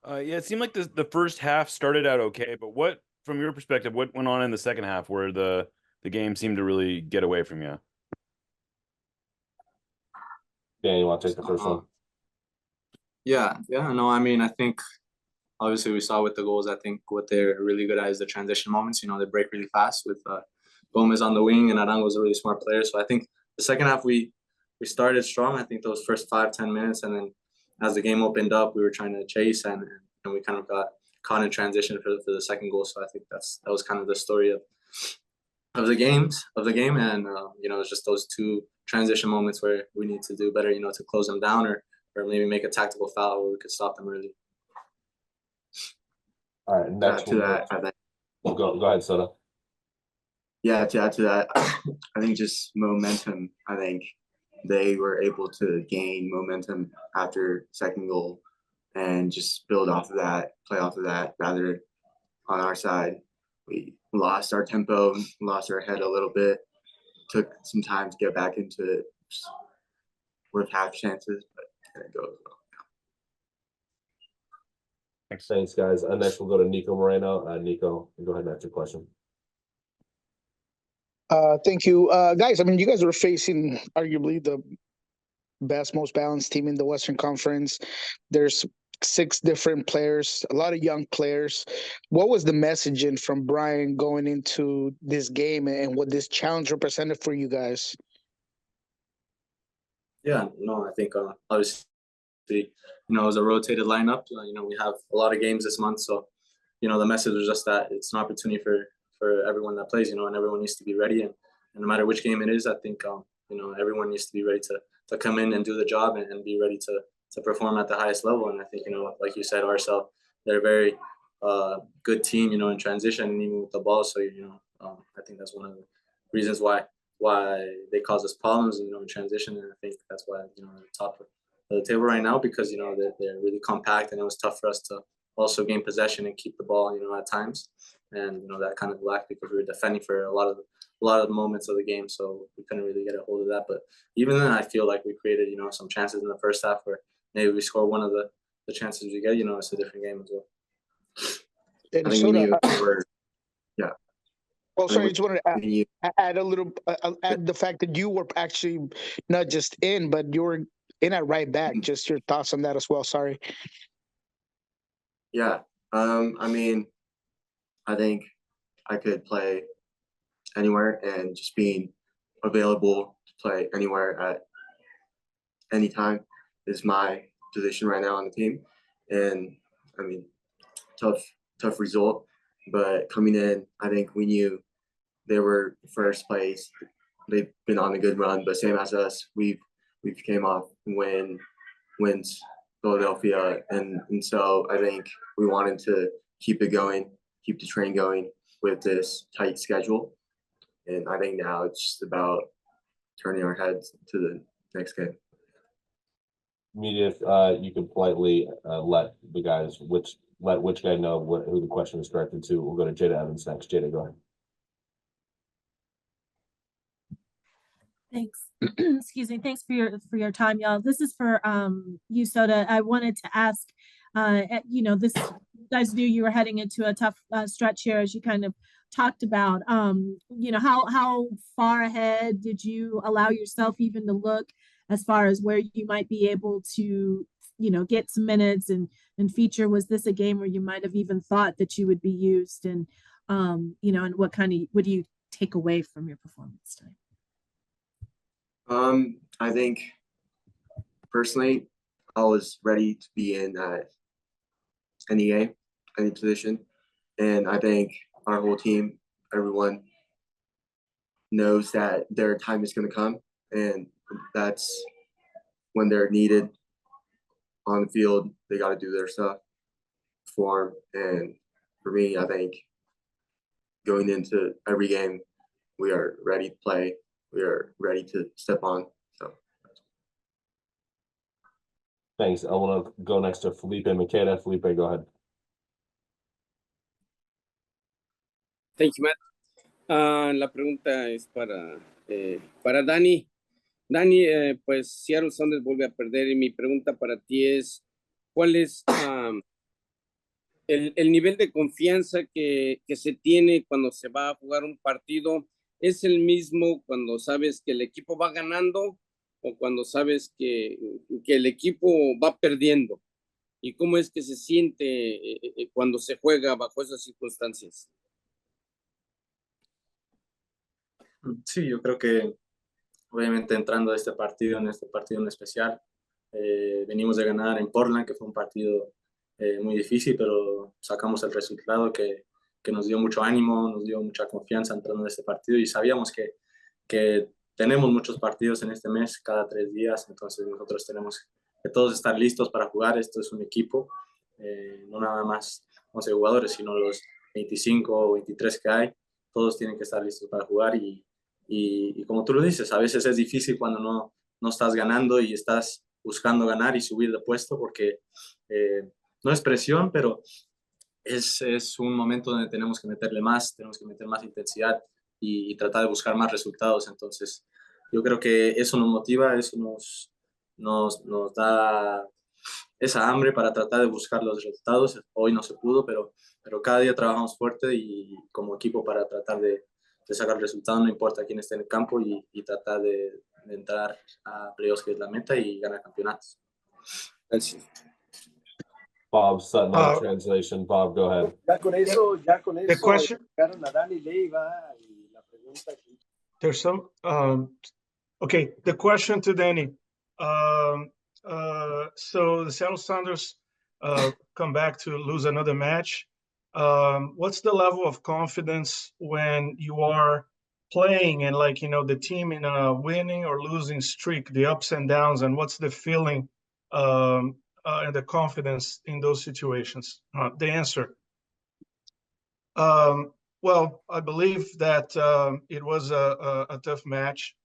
Yeah, it seemed like the first half started out okay, but what, from your perspective, what went on in the second half where the game seemed to really get away from you? Dan, you want to take the first one? Yeah, no, I mean, I think obviously we saw with the goals, I think what they're really good at is the transition moments. You know, they break really fast with Gomez on the wing, and Arango's a really smart player. So I think the second half we started strong. I think those first 5-10 minutes, and then as the game opened up, we were trying to chase, and we kind of got caught in transition for the second goal. So I think that was kind of the story of the game, and you know, it's just those two transition moments where we need to do better, you know, to close them down, or maybe make a tactical foul where we could stop them early. All right, next to that, I think. Well, go ahead, Sota. Yeah, to add to that, I think just momentum. I think they were able to gain momentum after second goal and just build off of that, play off of that. Rather, on our side, we lost our tempo, lost our head a little bit, took some time to get back into it. Worth half chances, but there it goes. Thanks, guys. Next, we'll go to Nico Moreno. Nico, go ahead and ask your question. Thank you. Guys, I mean, you guys were facing arguably the best, most balanced team in the Western Conference. There's 6 different players, a lot of young players. What was the messaging from Brian going into this game, and what this challenge represented for you guys? Yeah, no, I think obviously, you know, it was a rotated lineup. You know, we have a lot of games this month, so you know, the message was just that it's an opportunity for everyone that plays, you know, and everyone needs to be ready. And no matter which game it is, I think you know, everyone needs to be ready to come in and do the job, and be ready to perform at the highest level. And I think, you know, like you said, Arcel, they're a very good team, you know, in transition and even with the ball. So, you know, I think that's one of the reasons why they cause us problems, you know, in transition. And I think that's why, you know, they're top of the table right now, because, you know, they're really compact, and it was tough for us to also gain possession and keep the ball, you know, at times. And, you know, that kind of lacked because we were defending for a lot of the moments of the game, so we couldn't really get a hold of that. But even then, I feel like we created, you know, some chances in the first half where maybe we score one of the chances we get. You know, it's a different game as well. And I think Sota, yeah. Oh, sorry, I just wanted to add a little, add the fact that you were actually not just in, but you were in at right back. Just your thoughts on that as well. Sorry. Yeah. I mean, I think I could play anywhere, and just being available to play anywhere at any time is my position right now on the team. And I mean, tough result, but coming in, I think we knew they were first place. They've been on a good run, but same as us, we've came off wins Philadelphia, and so I think we wanted to keep it going, keep the train going with this tight schedule. And I think now it's just about turning our heads to the next game. Media, if you could politely let which guy know who the question is directed to. We'll go to Jada Evans next. Jada, go ahead. Thanks. Excuse me. Thanks for your time, y'all. This is for you, Sota. I wanted to ask, you know, you guys knew you were heading into a tough stretch here, as you kind of talked about. You know, how far ahead did you allow yourself even to look as far as where you might be able to, you know, get some minutes and feature? Was this a game where you might have even thought that you would be used? And you know, and what do you take away from your performance tonight? I think personally, I was ready to be in any game, any position, and I think our whole team, everyone knows that their time is going to come, and that's when they're needed on the field. They got to do their stuff, perform, and for me, I think going into every game, we are ready to play. We are ready to step on. So, thanks. I want to go next to Felipe Makeda. Felipe, go ahead. Thank you, Matt. La pregunta es para Dani. Dani, pues Seattle Sounders vuelve a perder, y mi pregunta para ti es, ¿cuál es el nivel de confianza que se tiene cuando se va a jugar un partido es el mismo cuando sabes que el equipo va ganando o cuando sabes que el equipo va perdiendo. ¿Y cómo es que se siente cuando se juega bajo esas circunstancias? Sí, yo creo que obviamente entrando a en este partido en especial, venimos de ganar en Portland, que fue un partido muy difícil, pero sacamos el resultado que nos dio mucho ánimo, nos dio mucha confianza entrando en este partido y sabíamos que tenemos muchos partidos en este mes, cada 3 días, entonces nosotros tenemos que todos estar listos para jugar. Esto es un equipo, no nada más 11 jugadores, sino los 25 o 23 que hay, todos tienen que estar listos para jugar y como tú lo dices, a veces es difícil cuando no estás ganando y estás buscando ganar y subir de puesto porque no es presión, pero es un momento donde tenemos que meterle más, tenemos que meter más intensidad y tratar de buscar más resultados. Entonces, yo creo que eso nos motiva, eso nos da esa hambre para tratar de buscar los resultados. Hoy no se pudo, pero cada día trabajamos fuerte y como equipo para tratar de sacar resultados, no importa quién esté en el campo y tratar de entrar a playoffs, que es la meta, y ganar campeonatos. Gracias. Bob Sutton on Uh, translation. Bob, go ahead. Ya con eso, The question, llegaron a Dani Leyva y la pregunta que there's some, okay, the question to Danny. So the Seattle Sounders come back to lose another match. What's the level of confidence when you are playing and like, you know, the team in a winning or losing streak, the ups and downs, and what's the feeling and the confidence in those situations? The answer. Well, I believe that it was a tough match,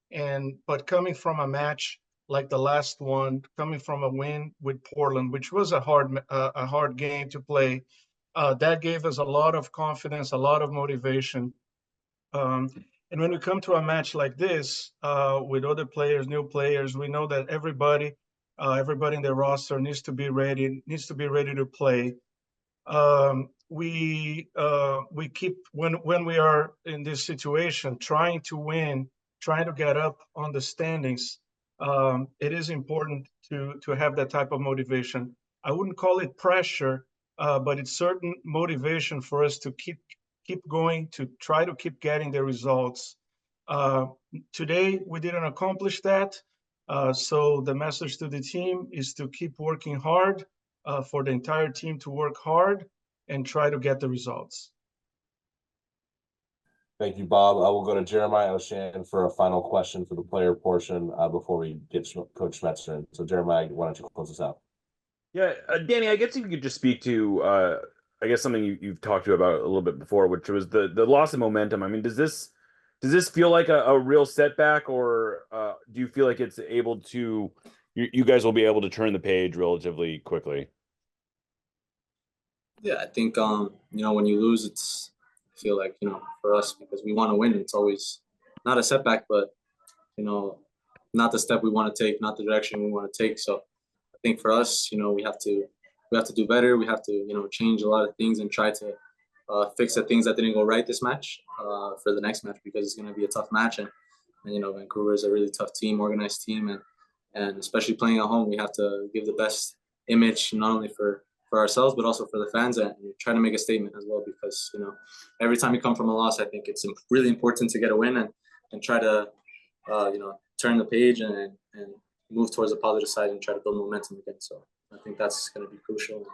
but coming from a match like the last one, coming from a win with Portland, which was a hard game to play, that gave us a lot of confidence, a lot of motivation. And when we come to a match like this with other players, new players, we know that everybody in the roster needs to be ready to play. We keep when we are in this situation, trying to win, trying to get up on the standings. It is important to have that type of motivation. I wouldn't call it pressure, but it's certain motivation for us to keep going, to try to keep getting the results. Today we didn't accomplish that, so the message to the team is to keep working hard, for the entire team to work hard and try to get the results. Thank you, Bob. I will go to Jeremiah O'Shan for a final question for the player portion before we get Coach Schmetzer in. So, Jeremiah, why don't you close us out? Yeah, Danny, I guess you could just speak to, I guess something you've talked to about a little bit before, which was the loss of momentum. I mean, does this feel like a real setback, or do you feel like it's able to, you guys will be able to turn the page relatively quickly? Yeah, I think when you lose, I feel like, for us, because we want to win, it's always not a setback, but not the step we want to take, not the direction we want to take. So I think for us, we have to do better. We have to change a lot of things and try to fix the things that didn't go right this match for the next match, because it's going to be a tough match, and Vancouver is a really tough team, organized team, and especially playing at home, we have to give the best image, not only for ourselves, but also for the fans, and try to make a statement as well, because every time you come from a loss, I think it's really important to get a win and try to turn the page and move towards the positive side and try to build momentum again. So I think that's going to be crucial.